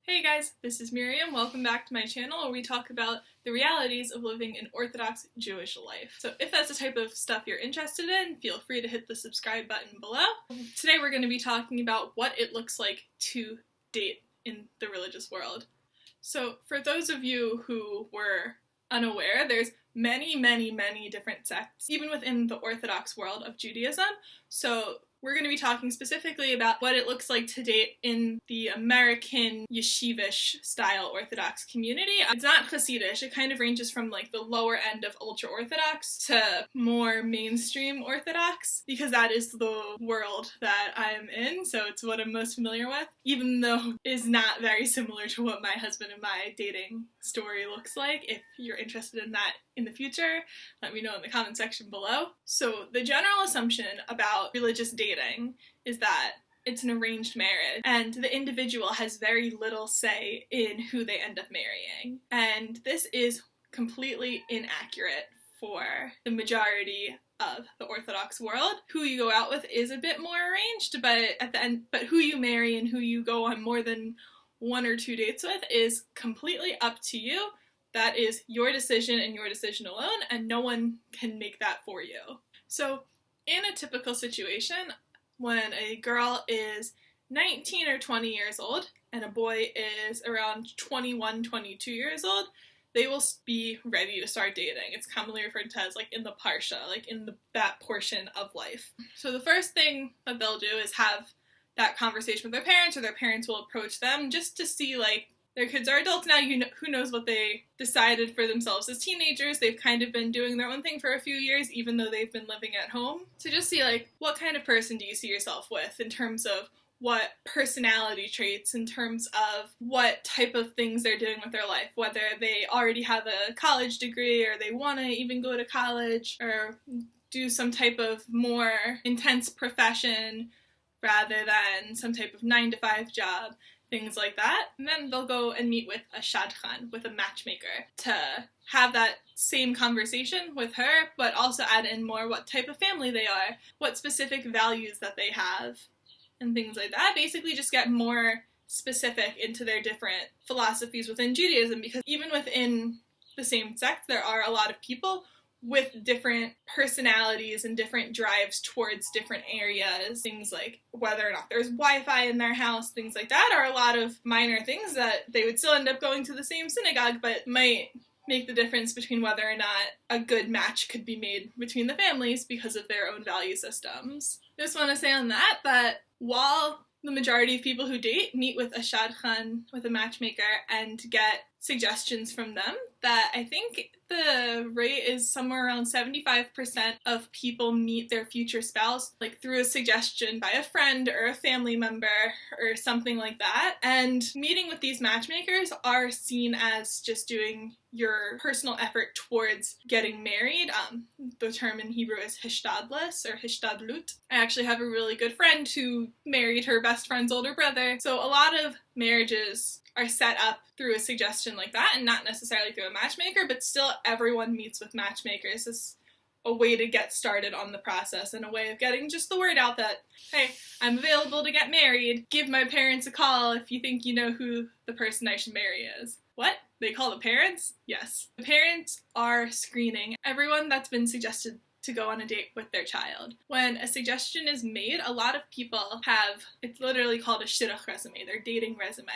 Hey guys, this is Miriam. Welcome back to my channel where we talk about the realities of living an Orthodox Jewish life. So if that's the type of stuff you're interested in, feel free to hit the subscribe button below. Today we're going to be talking about what it looks like to date in the religious world. So for those of you who were unaware, there's many different sects, even within the Orthodox world of Judaism. So we're going to be talking specifically about what it looks like to date in the American yeshivish style Orthodox community. It's not Hasidish, it kind of ranges from like the lower end of ultra-Orthodox to more mainstream Orthodox, because that is the world that I'm in, so it's what I'm most familiar with, even though it is not very similar to what my husband and my dating story looks like. If you're interested in that in the future, let me know in the comment section below. So the general assumption about religious dating is that it's an arranged marriage and the individual has very little say in who they end up marrying. And this is completely inaccurate for the majority of the Orthodox world. Who you go out with is a bit more arranged, but who you marry and who you go on more than one or two dates with is completely up to you. That is your decision and your decision alone, and no one can make that for you. So in a typical situation, when a girl is 19 or 20 years old and a boy is around 21, 22 years old, they will be ready to start dating. It's commonly referred to as like in the parsha, like in that portion of life. So the first thing that they'll do is have that conversation with their parents, or their parents will approach them just to see, like, their kids are adults now, who knows what they decided for themselves as teenagers. They've kind of been doing their own thing for a few years, even though they've been living at home. So just see, like, what kind of person do you see yourself with in terms of what personality traits, in terms of what type of things they're doing with their life, whether they already have a college degree or they want to even go to college or do some type of more intense profession rather than some type of 9-to-5 job. Things like that. And then they'll go and meet with a shadchan, with a matchmaker, to have that same conversation with her, but also add in more what type of family they are, what specific values that they have, and things like that. Basically just get more specific into their different philosophies within Judaism, because even within the same sect, there are a lot of people with different personalities and different drives towards different areas. Things like whether or not there's Wi-Fi in their house, things like that are a lot of minor things that they would still end up going to the same synagogue, but might make the difference between whether or not a good match could be made between the families because of their own value systems. Just want to say on that while the majority of people who date meet with a shadchan, with a matchmaker, and get suggestions from them, that I think the rate is somewhere around 75% of people meet their future spouse like through a suggestion by a friend or a family member or something like that. And meeting with these matchmakers are seen as just doing your personal effort towards getting married. The term in Hebrew is hishtadlus or hishtadlut. I actually have a really good friend who married her best friend's older brother. So a lot of marriages are set up through a suggestion like that, and not necessarily through a matchmaker, but still everyone meets with matchmakers as a way to get started on the process and a way of getting just the word out that, hey, I'm available to get married. Give my parents a call if you think you know who the person I should marry is. What? They call the parents? Yes. The parents are screening everyone that's been suggested to go on a date with their child. When a suggestion is made, a lot of people have, it's literally called a shidduch resume, their dating resume,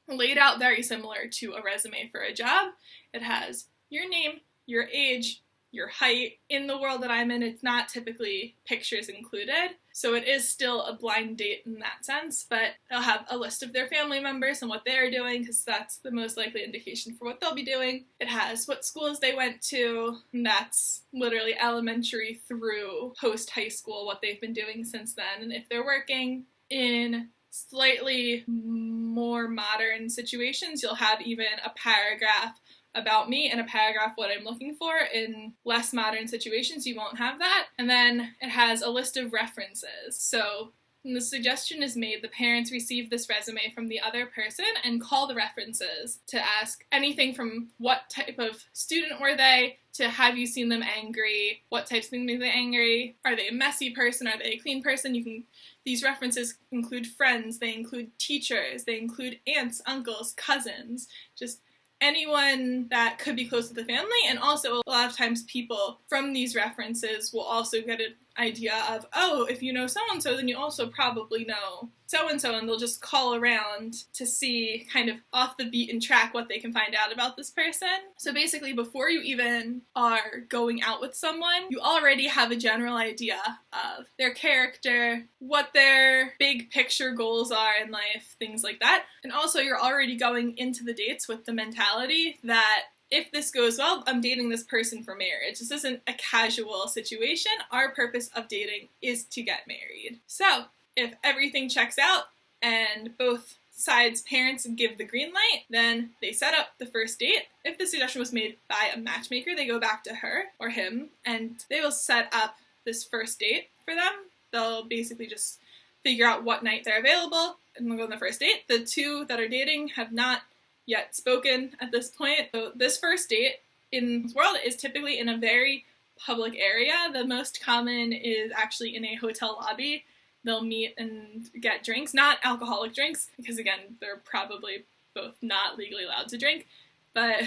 laid out very similar to a resume for a job. It has your name, your age, your height. In the world that I'm in, it's not typically pictures included, so it is still a blind date in that sense, but they'll have a list of their family members and what they're doing, because that's the most likely indication for what they'll be doing. It has what schools they went to, and that's literally elementary through post-high school, what they've been doing since then, and if they're working. In slightly more modern situations, you'll have even a paragraph about me and a paragraph what I'm looking for. In less modern situations, you won't have that. And then it has a list of references. So When the suggestion is made, the parents receive this resume from the other person and call the references to ask anything from what type of student were they, to have you seen them angry, what types of things make them angry, are they a messy person, are they a clean person. These references include friends, they include teachers, they include aunts, uncles, cousins, just anyone that could be close to the family. And also a lot of times people from these references will also get an idea of, oh, if you know so-and-so, then you also probably know so-and-so, and they'll just call around to see kind of off the beaten track what they can find out about this person. So basically, before you even are going out with someone, you already have a general idea of their character, what their big picture goals are in life, things like that. And also you're already going into the dates with the mentality that if this goes well, I'm dating this person for marriage. This isn't a casual situation. Our purpose of dating is to get married. So if everything checks out and both sides' parents give the green light, then they set up the first date. If the suggestion was made by a matchmaker, they go back to her or him and they will set up this first date for them. They'll basically just figure out what night they're available and they'll go on the first date. The two that are dating have not yet spoken at this point. So this first date in this world is typically in a very public area. The most common is actually in a hotel lobby. They'll meet and get drinks, not alcoholic drinks, because again, they're probably both not legally allowed to drink, but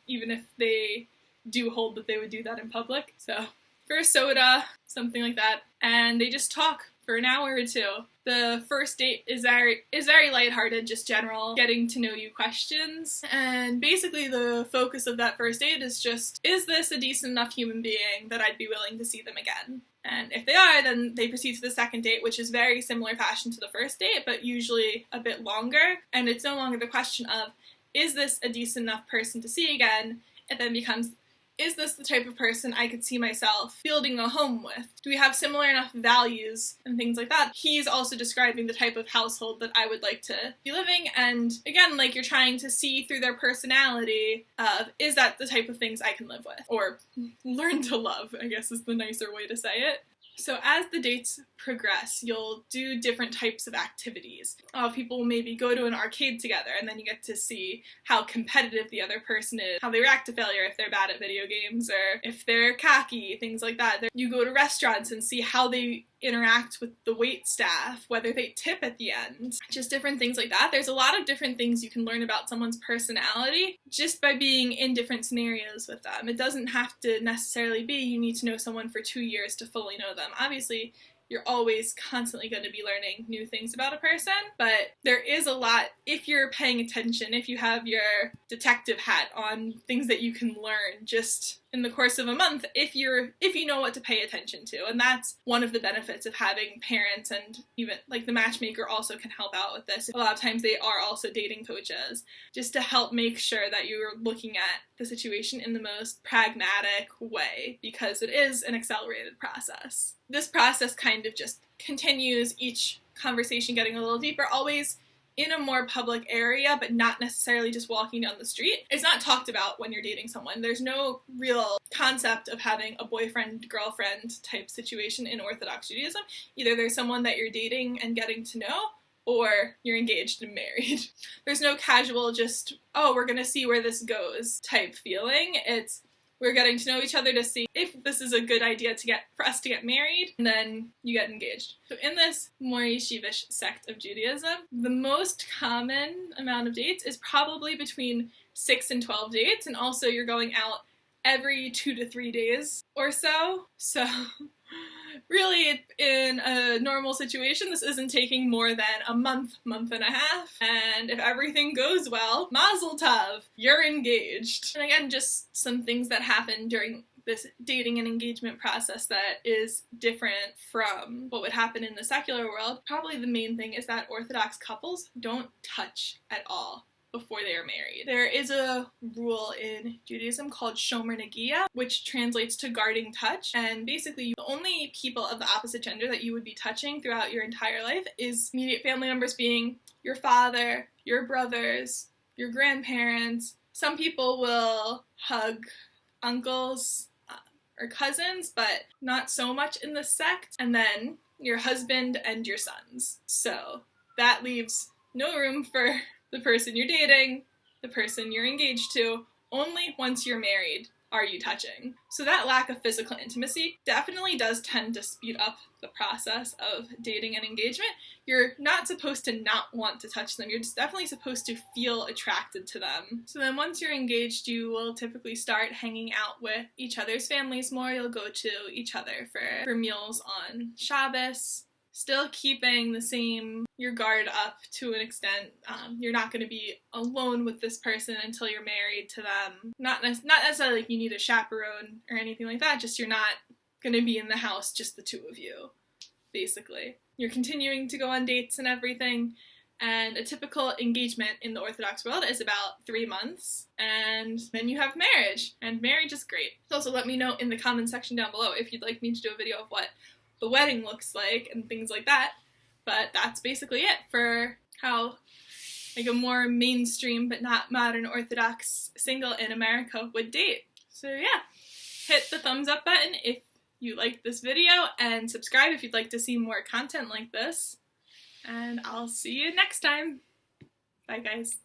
even if they do hold that they would do that in public. So for a soda, something like that, and they just talk for an hour or two. The first date is very lighthearted, just general getting to know you questions. And basically the focus of that first date is just, is this a decent enough human being that I'd be willing to see them again? And if they are, then they proceed to the second date, which is very similar fashion to the first date, but usually a bit longer. And it's no longer the question of, is this a decent enough person to see again? It then becomes, is this the type of person I could see myself building a home with? Do we have similar enough values and things like that? He's also describing the type of household that I would like to be living, and again, like, you're trying to see through their personality of, is that the type of things I can live with? Or learn to love, I guess is the nicer way to say it. So as the dates progress, you'll do different types of activities. People will maybe go to an arcade together, and then you get to see how competitive the other person is, how they react to failure if they're bad at video games, or if they're cocky, things like that. You go to restaurants and see how they interact with the wait staff, whether they tip at the end, just different things like that. There's a lot of different things you can learn about someone's personality just by being in different scenarios with them. It doesn't have to necessarily be you need to know someone for 2 years to fully know them. Obviously, you're always constantly going to be learning new things about a person, but there is a lot, if you're paying attention, if you have your detective hat on, things that you can learn just in the course of a month if you know what to pay attention to. And that's one of the benefits of having parents, and even like the matchmaker also can help out with this. A lot of times they are also dating coaches, just to help make sure that you're looking at the situation in the most pragmatic way, because it is an accelerated process. This process kind of just continues, each conversation getting a little deeper, always in a more public area, but not necessarily just walking down the street. It's not talked about when you're dating someone. There's no real concept of having a boyfriend-girlfriend type situation in Orthodox Judaism. Either there's someone that you're dating and getting to know, or you're engaged and married. There's no casual just, oh, we're gonna see where this goes type feeling. It's, we're getting to know each other to see if this is a good idea for us to get married, and then you get engaged. So in this more yeshivish sect of Judaism, the most common amount of dates is probably between 6 and 12 dates, and also you're going out every 2 to 3 days or so. So really, in a normal situation, this isn't taking more than a month and a half. And if everything goes well, mazel tov, you're engaged. And again, just some things that happen during this dating and engagement process that is different from what would happen in the secular world. Probably the main thing is that Orthodox couples don't touch at all before they are married. There is a rule in Judaism called shomer negia, which translates to guarding touch, and basically the only people of the opposite gender that you would be touching throughout your entire life is immediate family members, being your father, your brothers, your grandparents. Some people will hug uncles or cousins, but not so much in the sect. And then your husband, and your sons. So that leaves no room for the person you're dating, the person you're engaged to. Only once you're married are you touching. So that lack of physical intimacy definitely does tend to speed up the process of dating and engagement. You're not supposed to not want to touch them. You're just definitely supposed to feel attracted to them. So then once you're engaged, you will typically start hanging out with each other's families more. You'll go to each other for meals on Shabbos. Still keeping your guard up to an extent. You're not going to be alone with this person until you're married to them. Not necessarily like you need a chaperone or anything like that, just you're not going to be in the house, just the two of you, basically. You're continuing to go on dates and everything, and a typical engagement in the Orthodox world is about 3 months, and then you have marriage, and marriage is great. So also let me know in the comment section down below if you'd like me to do a video of what the wedding looks like and things like that. But that's basically it for how like a more mainstream but not modern Orthodox single in America would date. So yeah, hit the thumbs up button if you liked this video, and subscribe if you'd like to see more content like this. And I'll see you next time. Bye guys.